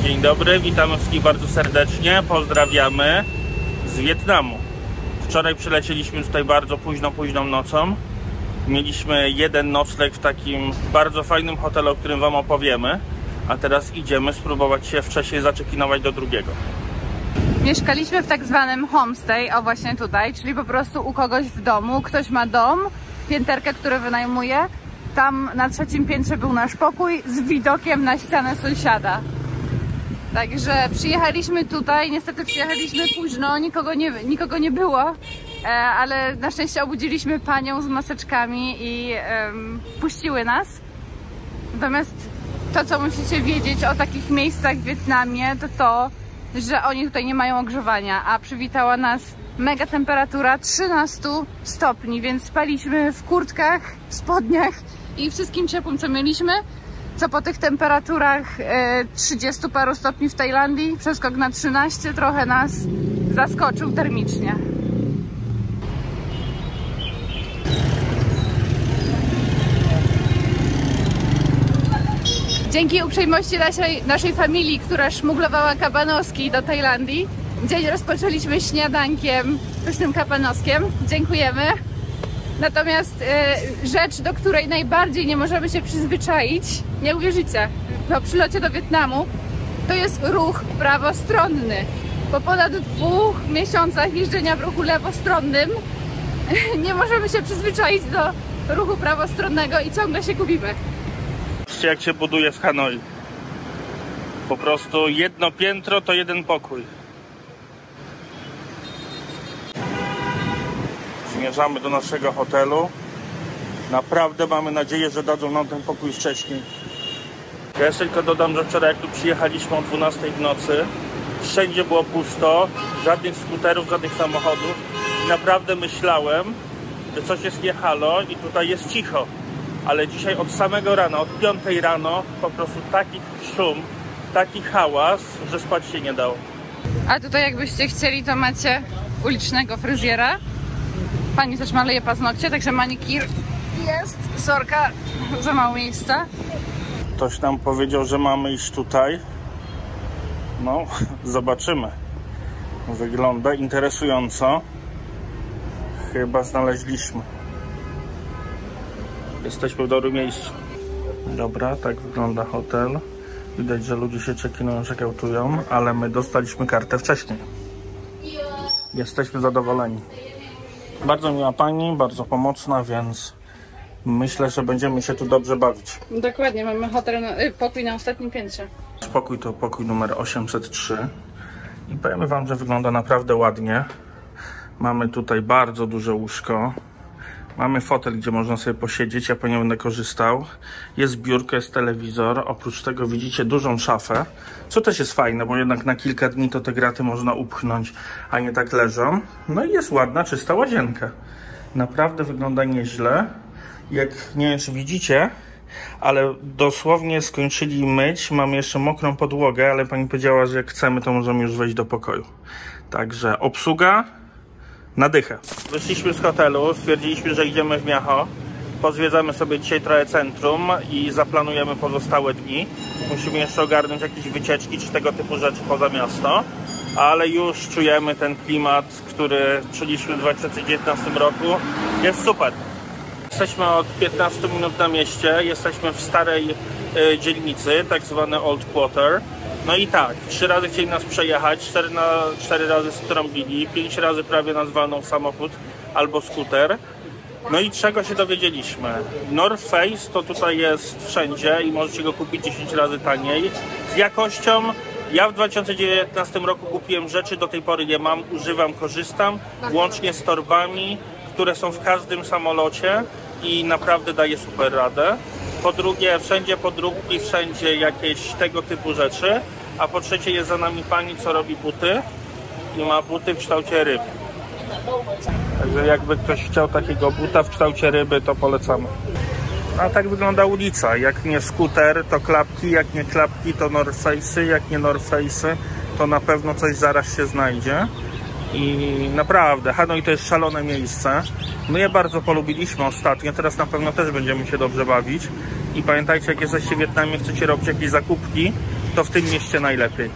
Dzień dobry, witamy wszystkich bardzo serdecznie, pozdrawiamy z Wietnamu. Wczoraj przylecieliśmy tutaj bardzo późną nocą. Mieliśmy jeden nocleg w takim bardzo fajnym hotelu, o którym wam opowiemy. A teraz idziemy spróbować się wcześniej zaczekinować do drugiego. Mieszkaliśmy w tak zwanym homestay, o właśnie tutaj, czyli po prostu u kogoś w domu. Ktoś ma dom, pięterkę, które wynajmuje. Tam na 3. piętrze był nasz pokój z widokiem na ścianę sąsiada. Także przyjechaliśmy tutaj, niestety przyjechaliśmy późno, nikogo nie było, ale na szczęście obudziliśmy panią z maseczkami i puściły nas. Natomiast to, co musicie wiedzieć o takich miejscach w Wietnamie, to, że oni tutaj nie mają ogrzewania, a przywitała nas mega temperatura 13 stopni, więc spaliśmy w kurtkach, spodniach i wszystkim ciepłym, co mieliśmy. Co po tych temperaturach 30 paru stopni w Tajlandii, przeskok na 13 trochę nas zaskoczył termicznie. Dzięki uprzejmości naszej familii, która szmuglowała kabanoski do Tajlandii, dzień rozpoczęliśmy śniadankiem, pysznym kabanoskiem. Dziękujemy. Natomiast rzecz, do której najbardziej nie możemy się przyzwyczaić, nie uwierzycie, po przylocie do Wietnamu, to jest ruch prawostronny. Po ponad 2 miesiącach jeżdżenia w ruchu lewostronnym nie możemy się przyzwyczaić do ruchu prawostronnego i ciągle się gubimy. Zobaczcie, jak się buduje w Hanoi. Po prostu jedno piętro to jeden pokój. Zmierzamy do naszego hotelu. Naprawdę mamy nadzieję, że dadzą nam ten pokój wcześniej. Ja jeszcze tylko dodam, że wczoraj jak tu przyjechaliśmy o 12 w nocy, wszędzie było pusto, żadnych skuterów, żadnych samochodów. I naprawdę myślałem, że coś jest nie halo i tutaj jest cicho. Ale dzisiaj od samego rana, od 5 rano po prostu taki szum, taki hałas, że spać się nie dało. A tutaj jakbyście chcieli, to macie ulicznego fryzjera. Pani też maleje paznokcie, także manikir jest. Sorka, za mało miejsca. Ktoś nam powiedział, że mamy iść tutaj. No, zobaczymy. Wygląda interesująco. Chyba znaleźliśmy. Jesteśmy w dobrym miejscu. Dobra, tak wygląda hotel. Widać, że ludzie się check-outują, ale my dostaliśmy kartę wcześniej. Jesteśmy zadowoleni. Bardzo miła pani, bardzo pomocna, więc myślę, że będziemy się tu dobrze bawić. Dokładnie, mamy pokój na ostatnim piętrze. Pokój to pokój numer 803 i powiem wam, że wygląda naprawdę ładnie. Mamy tutaj bardzo duże łóżko. Mamy fotel, gdzie można sobie posiedzieć, ja po nią będę korzystał. Jest biurko, jest telewizor. Oprócz tego widzicie dużą szafę, co też jest fajne, bo jednak na kilka dni to te graty można upchnąć, a nie tak leżą. No i jest ładna, czysta łazienka. Naprawdę wygląda nieźle. Jak nie wiem, czy widzicie, ale dosłownie skończyli myć. Mamy jeszcze mokrą podłogę, ale pani powiedziała, że jak chcemy, to możemy już wejść do pokoju. Także obsługa na dychę. Wyszliśmy z hotelu, stwierdziliśmy, że idziemy w Miacho. Pozwiedzamy sobie dzisiaj trochę centrum i zaplanujemy pozostałe dni. Musimy jeszcze ogarnąć jakieś wycieczki czy tego typu rzeczy poza miasto. Ale już czujemy ten klimat, który czuliśmy w 2019 roku. Jest super. Jesteśmy od 15 minut na mieście. Jesteśmy w starej dzielnicy, tak zwane Old Quarter. No i tak, 3 razy chcieli nas przejechać, 4 razy strąbili, 5 razy prawie nas walnął samochód albo skuter. No i czego się dowiedzieliśmy? North Face to tutaj jest wszędzie i możecie go kupić 10 razy taniej. Z jakością, ja w 2019 roku kupiłem rzeczy, do tej pory nie mam, używam, korzystam, łącznie z torbami, które są w każdym samolocie i naprawdę daje super radę. Po drugie, wszędzie podróbki, wszędzie jakieś tego typu rzeczy. A po trzecie, jest za nami pani, co robi buty i ma buty w kształcie ryby. Także jakby ktoś chciał takiego buta w kształcie ryby, to polecamy. A tak wygląda ulica. Jak nie skuter, to klapki, jak nie klapki, to North Face'y, jak nie North Face'y, to na pewno coś zaraz się znajdzie. I naprawdę, Hanoi to jest szalone miejsce. My je bardzo polubiliśmy ostatnio, teraz na pewno też będziemy się dobrze bawić. I pamiętajcie, jak jesteście w Wietnamie, chcecie robić jakieś zakupki, to w tym mieście najlepiej.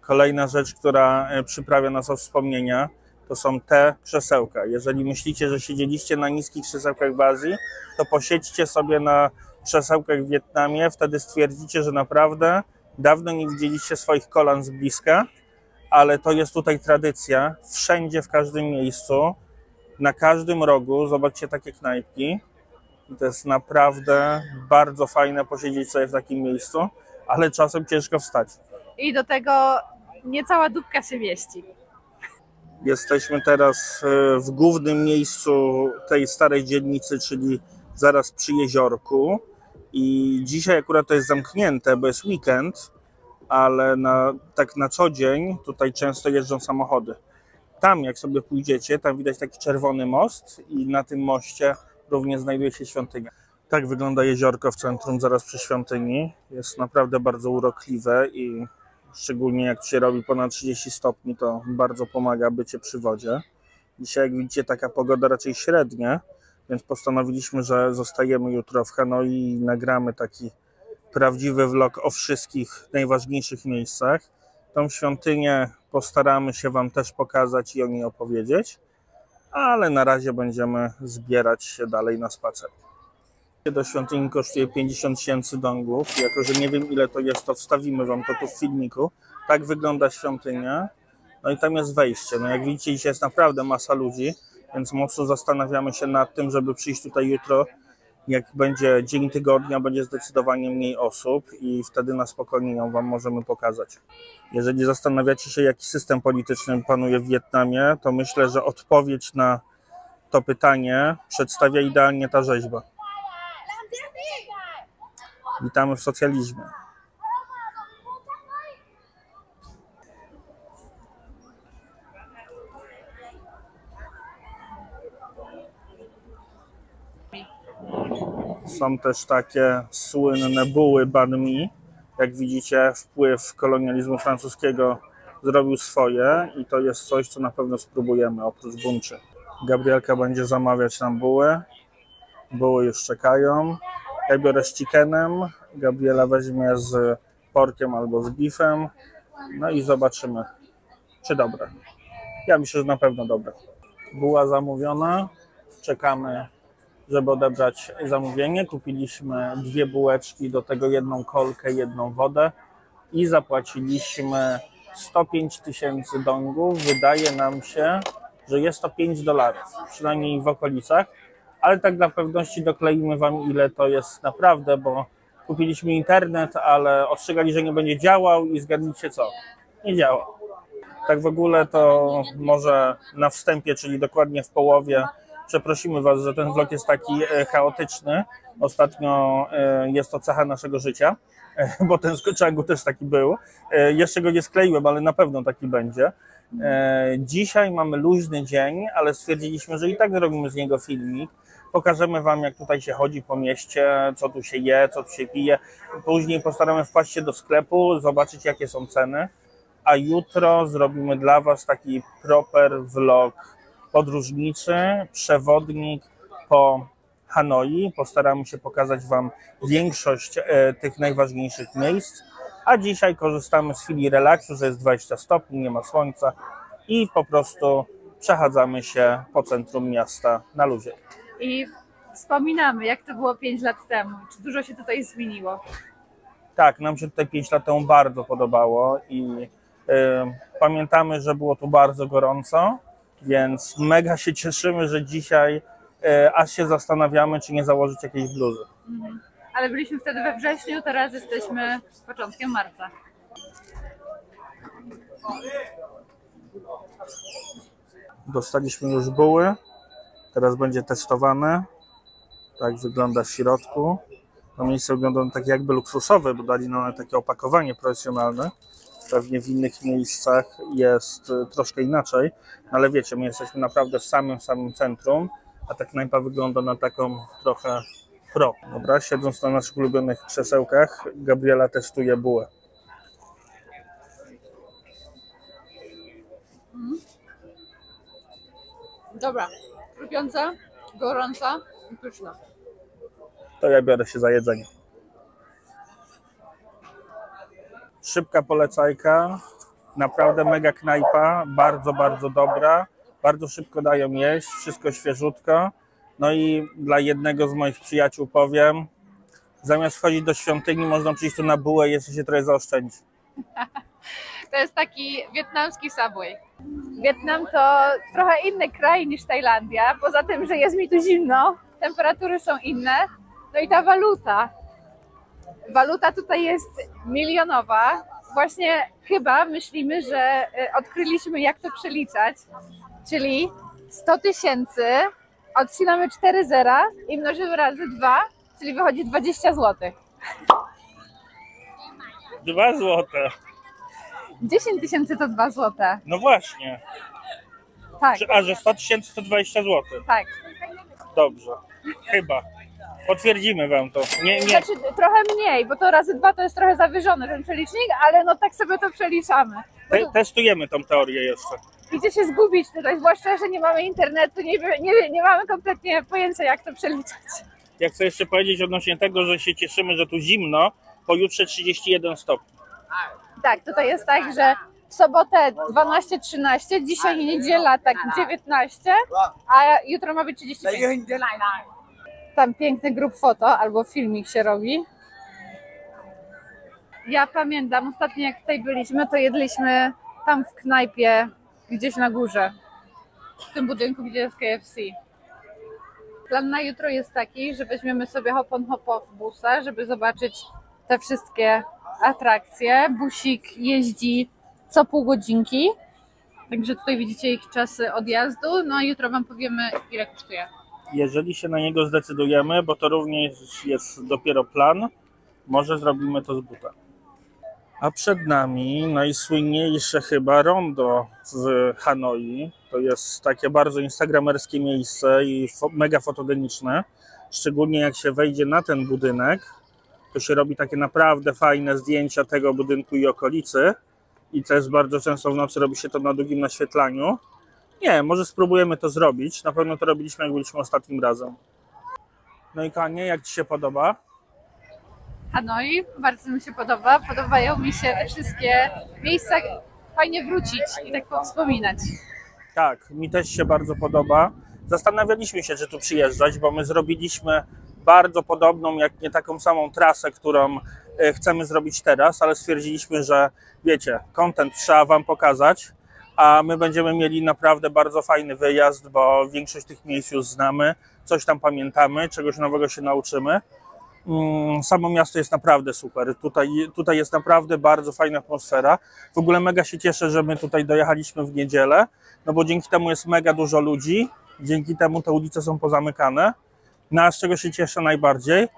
Kolejna rzecz, która przyprawia nas o wspomnienia, to są te krzesełka. Jeżeli myślicie, że siedzieliście na niskich krzesełkach w Azji, to posiedźcie sobie na krzesełkach w Wietnamie, wtedy stwierdzicie, że naprawdę dawno nie widzieliście swoich kolan z bliska, ale to jest tutaj tradycja. Wszędzie, w każdym miejscu, na każdym rogu, zobaczcie takie knajpki. I to jest naprawdę bardzo fajne posiedzieć sobie w takim miejscu, ale czasem ciężko wstać. I do tego niecała dupka się mieści. Jesteśmy teraz w głównym miejscu tej starej dzielnicy, czyli zaraz przy jeziorku. I dzisiaj akurat to jest zamknięte, bo jest weekend, ale tak na co dzień tutaj często jeżdżą samochody. Tam jak sobie pójdziecie, tam widać taki czerwony most i na tym moście również znajduje się świątynia. Tak wygląda jeziorko w centrum, zaraz przy świątyni. Jest naprawdę bardzo urokliwe i szczególnie jak się robi ponad 30 stopni, to bardzo pomaga bycie przy wodzie. Dzisiaj, jak widzicie, taka pogoda raczej średnia, więc postanowiliśmy, że zostajemy jutro w Hanoi i nagramy taki prawdziwy vlog o wszystkich najważniejszych miejscach. Tą świątynię postaramy się Wam też pokazać i o niej opowiedzieć, ale na razie będziemy zbierać się dalej na spacer. Do świątyni kosztuje 50 000 dongów. Jako że nie wiem, ile to jest, to wstawimy Wam to tu w filmiku. Tak wygląda świątynia. No i tam jest wejście. No jak widzicie, dzisiaj jest naprawdę masa ludzi, więc mocno zastanawiamy się nad tym, żeby przyjść tutaj jutro. Jak będzie dzień tygodnia, będzie zdecydowanie mniej osób i wtedy na spokojnie ją Wam możemy pokazać. Jeżeli zastanawiacie się, jaki system polityczny panuje w Wietnamie, to myślę, że odpowiedź na to pytanie przedstawia idealnie ta rzeźba. Witamy w socjalizmie. Są też takie słynne buły banh mi. Jak widzicie, wpływ kolonializmu francuskiego zrobił swoje i to jest coś, co na pewno spróbujemy oprócz bunczy. Gabrielka będzie zamawiać nam buły. Buły już czekają. Ja biorę z chickenem, Gabriela weźmie z porkiem albo z beefem. No i zobaczymy, czy dobre. Ja myślę, że na pewno dobre. Buła zamówiona. Czekamy, żeby odebrać zamówienie. Kupiliśmy 2 bułeczki, do tego 1 kolkę, 1 wodę i zapłaciliśmy 105 000 dongów. Wydaje nam się, że jest to $5, przynajmniej w okolicach, ale tak dla pewności dokleimy Wam, ile to jest naprawdę, bo kupiliśmy internet, ale ostrzegali, że nie będzie działał i zgadnijcie co? Nie działa. Tak w ogóle to może na wstępie, czyli dokładnie w połowie, przeprosimy Was, że ten vlog jest taki chaotyczny. Ostatnio jest to cecha naszego życia, bo ten z Kochangu też taki był. Jeszcze go nie skleiłem, ale na pewno taki będzie. Dzisiaj mamy luźny dzień, ale stwierdziliśmy, że i tak zrobimy z niego filmik. Pokażemy Wam, jak tutaj się chodzi po mieście, co tu się je, co tu się pije. Później postaramy wpaść się do sklepu, zobaczyć, jakie są ceny. A jutro zrobimy dla Was taki proper vlog podróżniczy, przewodnik po Hanoi. Postaramy się pokazać Wam większość tych najważniejszych miejsc. A dzisiaj korzystamy z chwili relaksu, że jest 20 stopni, nie ma słońca i po prostu przechadzamy się po centrum miasta na luzie. I wspominamy, jak to było 5 lat temu. Czy dużo się tutaj zmieniło? Tak, nam się tutaj 5 lat temu bardzo podobało i pamiętamy, że było tu bardzo gorąco, więc mega się cieszymy, że dzisiaj aż się zastanawiamy, czy nie założyć jakiejś bluzy. Ale byliśmy wtedy we wrześniu, teraz jesteśmy początkiem marca. Dostaliśmy już buły, teraz będzie testowane. Tak wygląda w środku. To miejsce wygląda tak jakby luksusowe, bo dali nam takie opakowanie profesjonalne. Pewnie w innych miejscach jest troszkę inaczej, ale wiecie, my jesteśmy naprawdę w samym centrum, a ta knajpa wygląda na taką trochę pro. Dobra, siedząc na naszych ulubionych krzesełkach, Gabriela testuje bułę. Dobra, chrupiąca, gorąca i pyszna. To ja biorę się za jedzenie. Szybka polecajka, naprawdę mega knajpa, bardzo, bardzo dobra, bardzo szybko dają jeść, wszystko świeżutko. No i dla jednego z moich przyjaciół powiem, zamiast wchodzić do świątyni, można przyjść tu na bułę i jeszcze się trochę zaoszczędzi. To jest taki wietnamski Subway. Wietnam to trochę inny kraj niż Tajlandia, poza tym, że jest mi tu zimno, temperatury są inne, no i ta waluta. Waluta tutaj jest milionowa. Właśnie chyba myślimy, że odkryliśmy, jak to przeliczać, czyli 100 000, odcinamy 4 zera i mnożymy razy 2, czyli wychodzi 20 zł. 2 złote. 10 000 to 2 zł. No właśnie. Tak, A że 100 000 to 20 zł. tak. Dobrze. Chyba. Potwierdzimy wam to. Nie. Znaczy trochę mniej, bo to razy 2 to jest trochę zawyżony ten przelicznik, ale no tak sobie to przeliczamy. Testujemy tą teorię jeszcze. Idzie się zgubić tutaj, zwłaszcza, że nie mamy internetu, nie mamy kompletnie pojęcia, jak to przeliczać. Ja chcę jeszcze powiedzieć odnośnie tego, że się cieszymy, że tu zimno, pojutrze 31 stopni. Tak, tutaj jest tak, że w sobotę 12-13, dzisiaj niedziela tak 19, a jutro ma być 35. Tam piękny grup foto albo filmik się robi. Ja pamiętam, ostatnio jak tutaj byliśmy, to jedliśmy tam w knajpie gdzieś na górze, w tym budynku, gdzie jest KFC. Plan na jutro jest taki, że weźmiemy sobie hop-on-hop-off busa, żeby zobaczyć te wszystkie atrakcje. Busik jeździ co pół godzinki, także tutaj widzicie ich czasy odjazdu. No a jutro wam powiemy, ile kosztuje. Jeżeli się na niego zdecydujemy, bo to również jest dopiero plan, może zrobimy to z buta. A przed nami najsłynniejsze chyba rondo w Hanoi. To jest takie bardzo instagramerskie miejsce i mega fotogeniczne. Szczególnie jak się wejdzie na ten budynek, to się robi takie naprawdę fajne zdjęcia tego budynku i okolicy. I też bardzo często w nocy robi się to na długim naświetlaniu. Nie, może spróbujemy to zrobić. Na pewno to robiliśmy, jak byliśmy ostatnim razem. No i Kanie, jak ci się podoba? Hanoi, bardzo mi się podoba. Podobają mi się te wszystkie miejsca. Fajnie wrócić i tak powspominać. Tak, mi też się bardzo podoba. Zastanawialiśmy się, czy tu przyjeżdżać, bo my zrobiliśmy bardzo podobną, jak nie taką samą trasę, którą chcemy zrobić teraz, ale stwierdziliśmy, że wiecie, content trzeba wam pokazać, a my będziemy mieli naprawdę bardzo fajny wyjazd, bo większość tych miejsc już znamy, coś tam pamiętamy, czegoś nowego się nauczymy. Samo miasto jest naprawdę super. Tutaj jest naprawdę bardzo fajna atmosfera. W ogóle mega się cieszę, że my tutaj dojechaliśmy w niedzielę, no bo dzięki temu jest mega dużo ludzi, dzięki temu te ulice są pozamykane. No a z czego się cieszę najbardziej?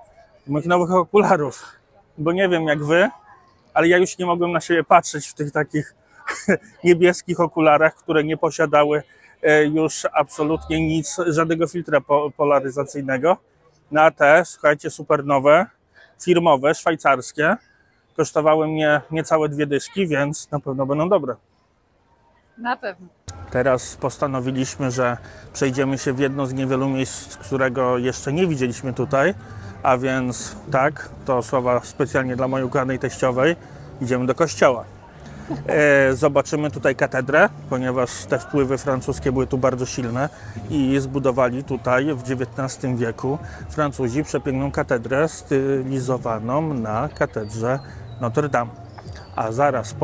Z moich nowych okularów. Bo nie wiem jak wy, ale ja już nie mogłem na siebie patrzeć w tych takich niebieskich okularach, które nie posiadały już absolutnie nic, żadnego filtra polaryzacyjnego. Na te, słuchajcie, super nowe, firmowe, szwajcarskie. Kosztowały mnie niecałe 2 dyszki, więc na pewno będą dobre. Na pewno. Teraz postanowiliśmy, że przejdziemy się w jedno z niewielu miejsc, którego jeszcze nie widzieliśmy tutaj. A więc tak, to słowa specjalnie dla mojej ukochanej teściowej. Idziemy do kościoła. Zobaczymy tutaj katedrę, ponieważ te wpływy francuskie były tu bardzo silne i zbudowali tutaj w XIX wieku Francuzi przepiękną katedrę stylizowaną na katedrze Notre Dame. A zaraz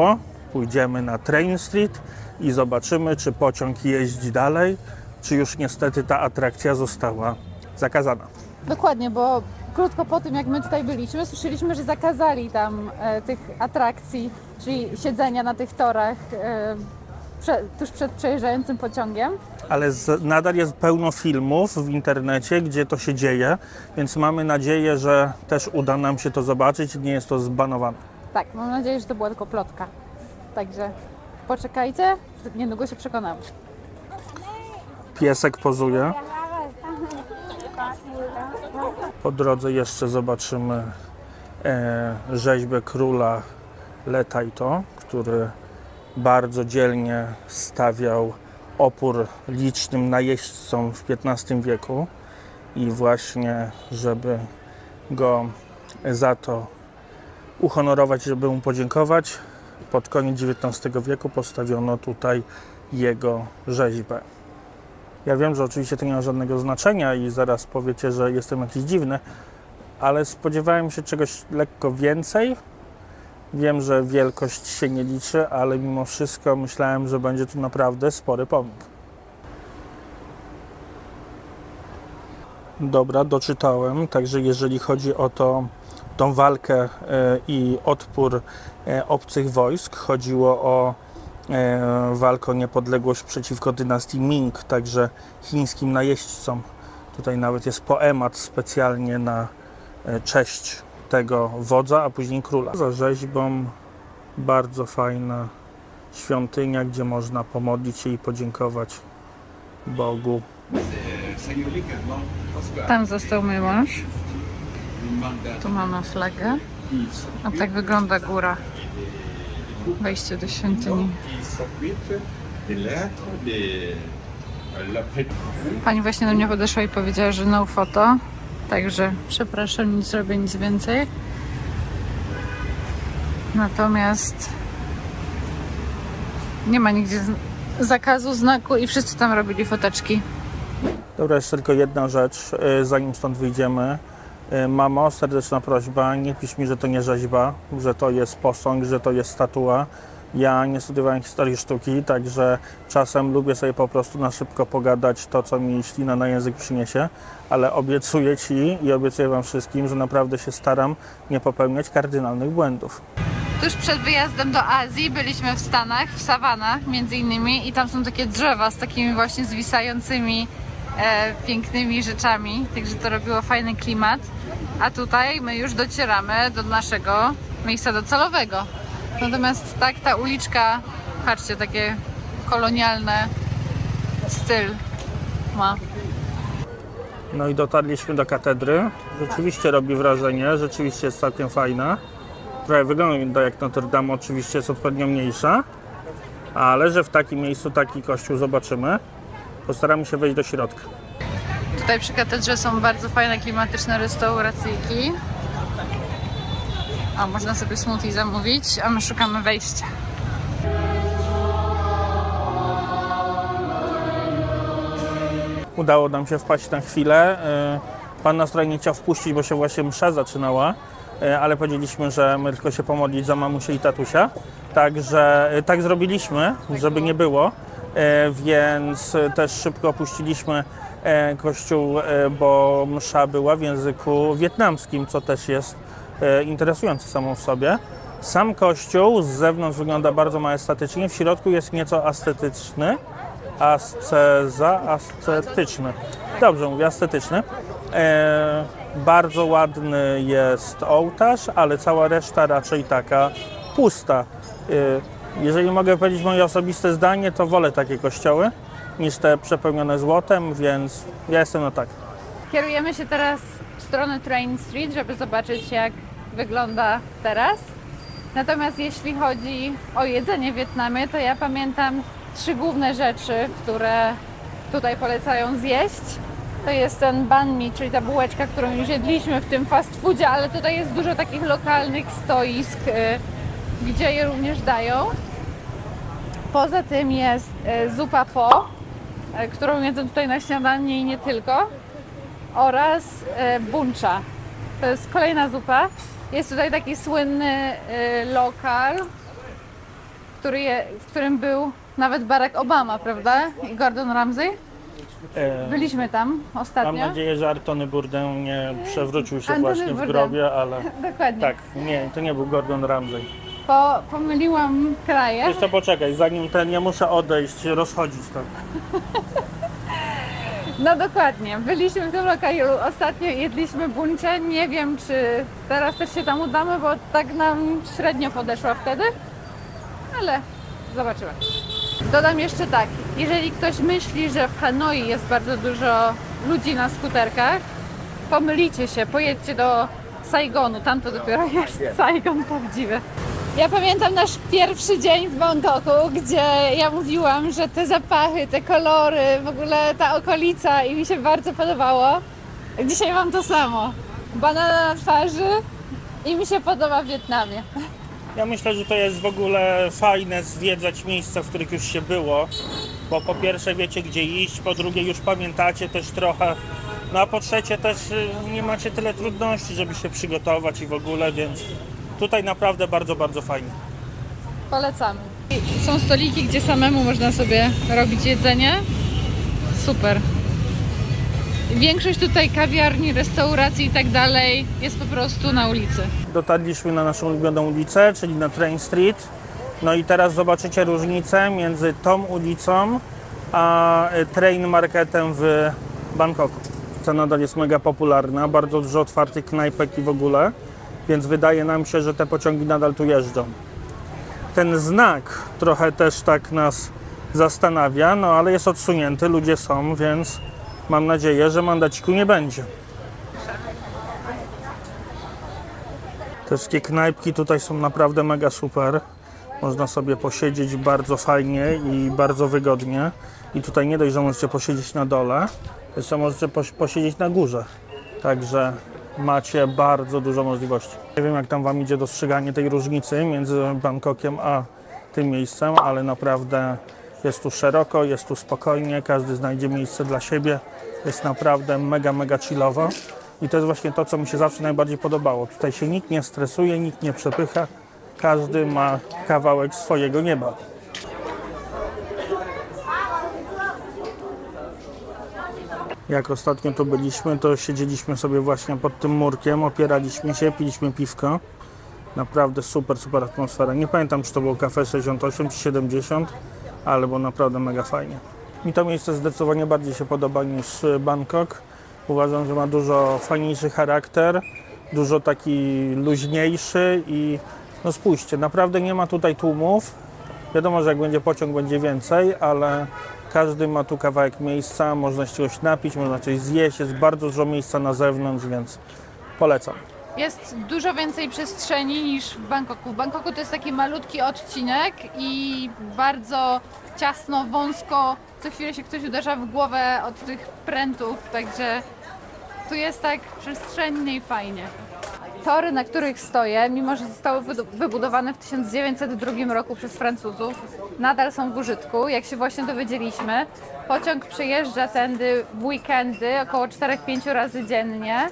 pójdziemy na Train Street i zobaczymy, czy pociąg jeździ dalej, czy już niestety ta atrakcja została zakazana. Dokładnie, bo krótko po tym, jak my tutaj byliśmy, słyszeliśmy, że zakazali tam tych atrakcji, czyli siedzenia na tych torach tuż przed przejeżdżającym pociągiem. Ale nadal jest pełno filmów w internecie, gdzie to się dzieje, więc mamy nadzieję, że też uda nam się to zobaczyć i nie jest to zbanowane. Tak, mam nadzieję, że to była tylko plotka. Także poczekajcie, niedługo się przekonamy. Piesek pozuje. Po drodze jeszcze zobaczymy rzeźbę króla Letaito, który bardzo dzielnie stawiał opór licznym najeźdźcom w XV wieku i właśnie, żeby go za to uhonorować, żeby mu podziękować. Pod koniec XIX wieku postawiono tutaj jego rzeźbę. Ja wiem, że oczywiście to nie ma żadnego znaczenia i zaraz powiecie, że jestem jakiś dziwny, ale spodziewałem się czegoś lekko więcej. Wiem, że wielkość się nie liczy, ale mimo wszystko myślałem, że będzie tu naprawdę spory pomnik. Dobra, doczytałem, także jeżeli chodzi o tą walkę i odpór obcych wojsk, chodziło o walkę o niepodległość przeciwko dynastii Ming, także chińskim najeźdźcom. Tutaj nawet jest poemat specjalnie na cześć tego wodza, a później króla. Za rzeźbą bardzo fajna świątynia, gdzie można pomodlić się i podziękować Bogu. Tam został mój mąż. Tu mamy flagę. A tak wygląda góra. Wejście do świątyni. Pani właśnie do mnie podeszła i powiedziała, że no foto. Także przepraszam, nie zrobię nic więcej. Natomiast nie ma nigdzie zakazu, znaku i wszyscy tam robili foteczki. Dobra, jeszcze tylko jedna rzecz, zanim stąd wyjdziemy. Mamo, serdeczna prośba, nie pisz mi, że to nie rzeźba, że to jest posąg, że to jest statua. Ja nie studiowałem historii sztuki, także czasem lubię sobie po prostu na szybko pogadać to, co mi ślina na język przyniesie, ale obiecuję Ci i obiecuję Wam wszystkim, że naprawdę się staram nie popełniać kardynalnych błędów. Tuż przed wyjazdem do Azji byliśmy w Stanach, w Savannah między innymi i tam są takie drzewa z takimi właśnie zwisającymi pięknymi rzeczami, także to robiło fajny klimat. A tutaj my już docieramy do naszego miejsca docelowego. Natomiast tak ta uliczka, patrzcie, takie kolonialne styl ma. No i dotarliśmy do katedry. Rzeczywiście robi wrażenie, rzeczywiście jest całkiem fajna. Trochę wygląda jak Notre Dame, oczywiście jest odpowiednio mniejsza, ale że w takim miejscu taki kościół zobaczymy. Postaramy się wejść do środka. Tutaj przy katedrze są bardzo fajne, klimatyczne restauracyjki. O, można sobie smoothie zamówić, a my szukamy wejścia. Udało nam się wpaść na chwilę. Pan nas tutaj nie chciał wpuścić, bo się właśnie msza zaczynała, ale powiedzieliśmy, że my tylko się pomodlić za mamusię i tatusia. Także tak zrobiliśmy, żeby nie było, więc też szybko opuściliśmy kościół, bo msza była w języku wietnamskim, co też jest interesujące samą w sobie. Sam kościół z zewnątrz wygląda bardzo majestatycznie, w środku jest nieco ascetyczny. Ascetyczny. Dobrze mówię, ascetyczny. Bardzo ładny jest ołtarz, ale cała reszta raczej taka pusta. Jeżeli mogę powiedzieć moje osobiste zdanie, to wolę takie kościoły niż te przepełnione złotem, więc ja jestem na tak. Kierujemy się teraz w stronę Train Street, żeby zobaczyć, jak wygląda teraz. Natomiast jeśli chodzi o jedzenie w Wietnamie, to ja pamiętam 3 główne rzeczy, które tutaj polecają zjeść. To jest ten banh mi, czyli ta bułeczka, którą już jedliśmy w tym fast foodzie, ale tutaj jest dużo takich lokalnych stoisk, gdzie je również dają. Poza tym jest zupa po, którą jedzą tutaj na śniadanie i nie tylko, oraz bun cha. To jest kolejna zupa. Jest tutaj taki słynny lokal, w którym był nawet Barack Obama, prawda? I Gordon Ramsay. Byliśmy tam ostatnio. Mam nadzieję, że Antony Bourdain nie przewrócił się Antony właśnie Bourdain. w grobie, ale Dokładnie. tak, nie, to nie był Gordon Ramsay. Pomyliłam kraje. Wiesz co, poczekaj, zanim nie muszę odejść, rozchodzić to. No dokładnie. Byliśmy w tym lokalu ostatnio i jedliśmy bun cha. Nie wiem, czy teraz też się tam udamy, bo tak nam średnio podeszła wtedy. Ale zobaczymy. Dodam jeszcze tak, jeżeli ktoś myśli, że w Hanoi jest bardzo dużo ludzi na skuterkach, pomylicie się, pojedźcie do Saigonu, tam to dopiero jest Saigon prawdziwy. Ja pamiętam nasz pierwszy dzień w Bangkoku, gdzie ja mówiłam, że te zapachy, te kolory, w ogóle ta okolica i mi się bardzo podobało. Dzisiaj mam to samo. Banana na twarzy, I mi się podoba w Wietnamie. Ja myślę, że to jest w ogóle fajne zwiedzać miejsca, w których już się było, bo po pierwsze wiecie gdzie iść, po drugie już pamiętacie też trochę, no a po trzecie też nie macie tyle trudności, żeby się przygotować i w ogóle, więc tutaj naprawdę bardzo, bardzo fajnie. Polecamy. Są stoliki, gdzie samemu można sobie robić jedzenie. Super. Większość tutaj kawiarni, restauracji i tak dalej jest po prostu na ulicy. Dotarliśmy na naszą ulubioną ulicę, czyli na Train Street. No i teraz zobaczycie różnicę między tą ulicą a Train Marketem w Bangkoku. Ta nadal jest mega popularna, bardzo dużo otwartych knajpek i w ogóle, więc wydaje nam się, że te pociągi nadal tu jeżdżą. Ten znak trochę też tak nas zastanawia, no ale jest odsunięty, ludzie są, więc mam nadzieję, że mandaciku nie będzie. Te wszystkie knajpki tutaj są naprawdę mega super. Można sobie posiedzieć bardzo fajnie i bardzo wygodnie. I tutaj nie dość, że możecie posiedzieć na dole, jeszcze możecie posiedzieć na górze. Także macie bardzo dużo możliwości. Nie wiem jak tam wam idzie dostrzeganie tej różnicy między Bangkokiem a tym miejscem, ale naprawdę jest tu szeroko, jest tu spokojnie, każdy znajdzie miejsce dla siebie. Jest naprawdę mega, mega chillowo. I to jest właśnie to, co mi się zawsze najbardziej podobało. Tutaj się nikt nie stresuje, nikt nie przepycha. Każdy ma kawałek swojego nieba. Jak ostatnio tu byliśmy, to siedzieliśmy sobie właśnie pod tym murkiem, opieraliśmy się, piliśmy piwko. Naprawdę super, super atmosfera. Nie pamiętam, czy to było Cafe 68 czy 70, ale było naprawdę mega fajnie. Mi to miejsce zdecydowanie bardziej się podoba niż Bangkok. Uważam, że ma dużo fajniejszy charakter, dużo taki luźniejszy i no spójrzcie, naprawdę nie ma tutaj tłumów. Wiadomo, że jak będzie pociąg, będzie więcej, ale każdy ma tu kawałek miejsca, można się czegoś napić, można coś zjeść, jest bardzo dużo miejsca na zewnątrz, więc polecam. Jest dużo więcej przestrzeni niż w Bangkoku. W Bangkoku to jest taki malutki odcinek i bardzo ciasno, wąsko. Co chwilę się ktoś uderza w głowę od tych prętów, także tu jest tak przestrzennie i fajnie. Tory, na których stoję, mimo że zostały wybudowane w 1902 roku przez Francuzów, nadal są w użytku. Jak się właśnie dowiedzieliśmy, pociąg przejeżdża tędy w weekendy około 4-5 razy dziennie.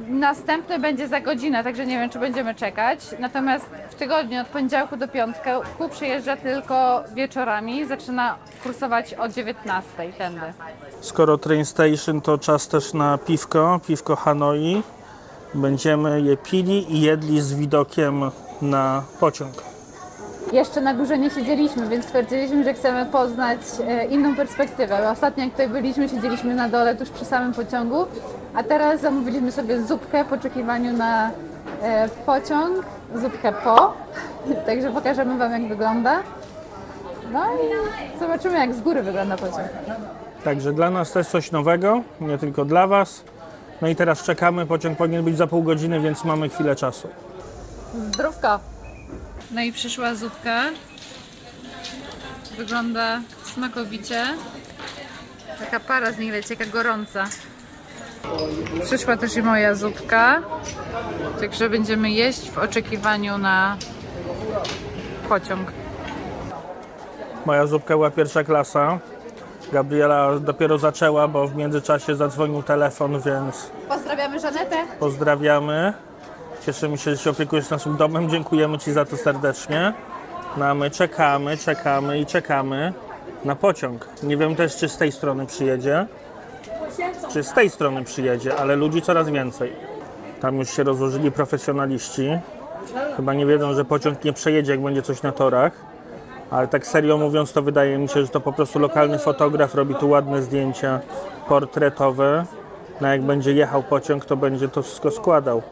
Następny będzie za godzinę, także nie wiem, czy będziemy czekać. Natomiast w tygodniu od poniedziałku do piątku przyjeżdża tylko wieczorami. Zaczyna kursować o 19 tędy. Skoro Train Station, to czas też na piwko Hanoi. Będziemy je pili i jedli z widokiem na pociąg. Jeszcze na górze nie siedzieliśmy, więc stwierdziliśmy, że chcemy poznać inną perspektywę. Ostatnio jak tutaj byliśmy, siedzieliśmy na dole tuż przy samym pociągu, a teraz zamówiliśmy sobie zupkę w oczekiwaniu na pociąg, zupkę po, także pokażemy wam jak wygląda. No i zobaczymy jak z góry wygląda pociąg. Także dla nas to jest coś nowego, nie tylko dla was. No i teraz czekamy, pociąg powinien być za pół godziny, więc mamy chwilę czasu. Zdrówka! No i przyszła zupka. Wygląda smakowicie. Taka para z niej leci, jaka gorąca. Przyszła też i moja zupka. Także będziemy jeść w oczekiwaniu na pociąg. Moja zupka była pierwsza klasa. Gabriela dopiero zaczęła, bo w międzyczasie zadzwonił telefon, więc... Pozdrawiamy Żanetę. Pozdrawiamy. Cieszymy się, że się opiekujesz naszym domem. Dziękujemy ci za to serdecznie. No a my czekamy na pociąg. Nie wiem też, czy z tej strony przyjedzie, czy z tej strony przyjedzie, ale ludzi coraz więcej. Tam już się rozłożyli profesjonaliści. Chyba nie wiedzą, że pociąg nie przejedzie, jak będzie coś na torach. Ale tak serio mówiąc, to wydaje mi się, że to po prostu lokalny fotograf robi tu ładne zdjęcia portretowe. No jak będzie jechał pociąg, to będzie to wszystko składał.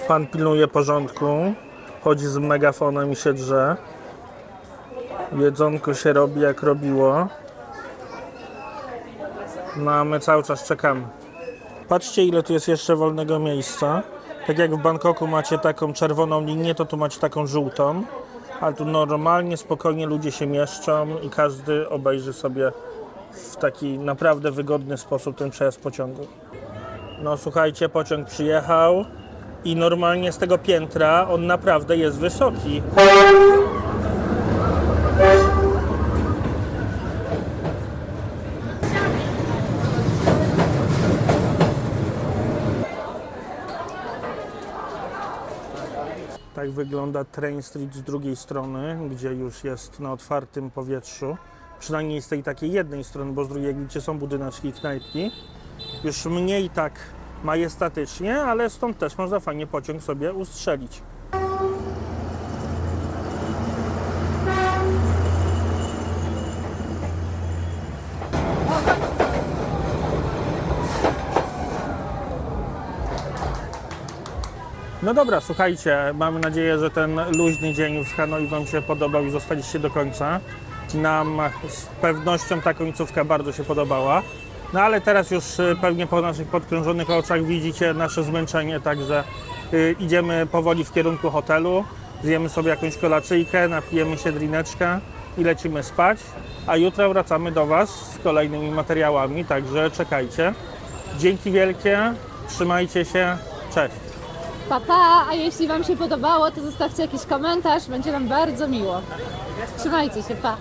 Pan pilnuje porządku, chodzi z megafonem i się drze. Jedzonko się robi jak robiło. No a my cały czas czekamy. Patrzcie, ile tu jest jeszcze wolnego miejsca. Tak jak w Bangkoku macie taką czerwoną linię, to tu macie taką żółtą. Ale tu normalnie, spokojnie ludzie się mieszczą i każdy obejrzy sobie w taki naprawdę wygodny sposób ten przejazd pociągu. No słuchajcie, pociąg przyjechał i normalnie z tego piętra on naprawdę jest wysoki. Tak wygląda Train Street z drugiej strony, gdzie już jest na otwartym powietrzu. Przynajmniej z tej takiej jednej strony, bo z drugiej, gdzie są budyneczki i knajpki. Już mniej tak majestatycznie, ale stąd też można fajnie pociąg sobie ustrzelić. No dobra, słuchajcie, mamy nadzieję, że ten luźny dzień w Hanoi Wam się podobał i zostaliście do końca. Nam z pewnością ta końcówka bardzo się podobała. No ale teraz już pewnie po naszych podkrążonych oczach widzicie nasze zmęczenie, także idziemy powoli w kierunku hotelu, zjemy sobie jakąś kolacyjkę, napijemy się drineczka i lecimy spać, a jutro wracamy do Was z kolejnymi materiałami, także czekajcie. Dzięki wielkie, trzymajcie się, cześć! Pa, pa! A jeśli Wam się podobało, to zostawcie jakiś komentarz, będzie nam bardzo miło. Trzymajcie się, pa!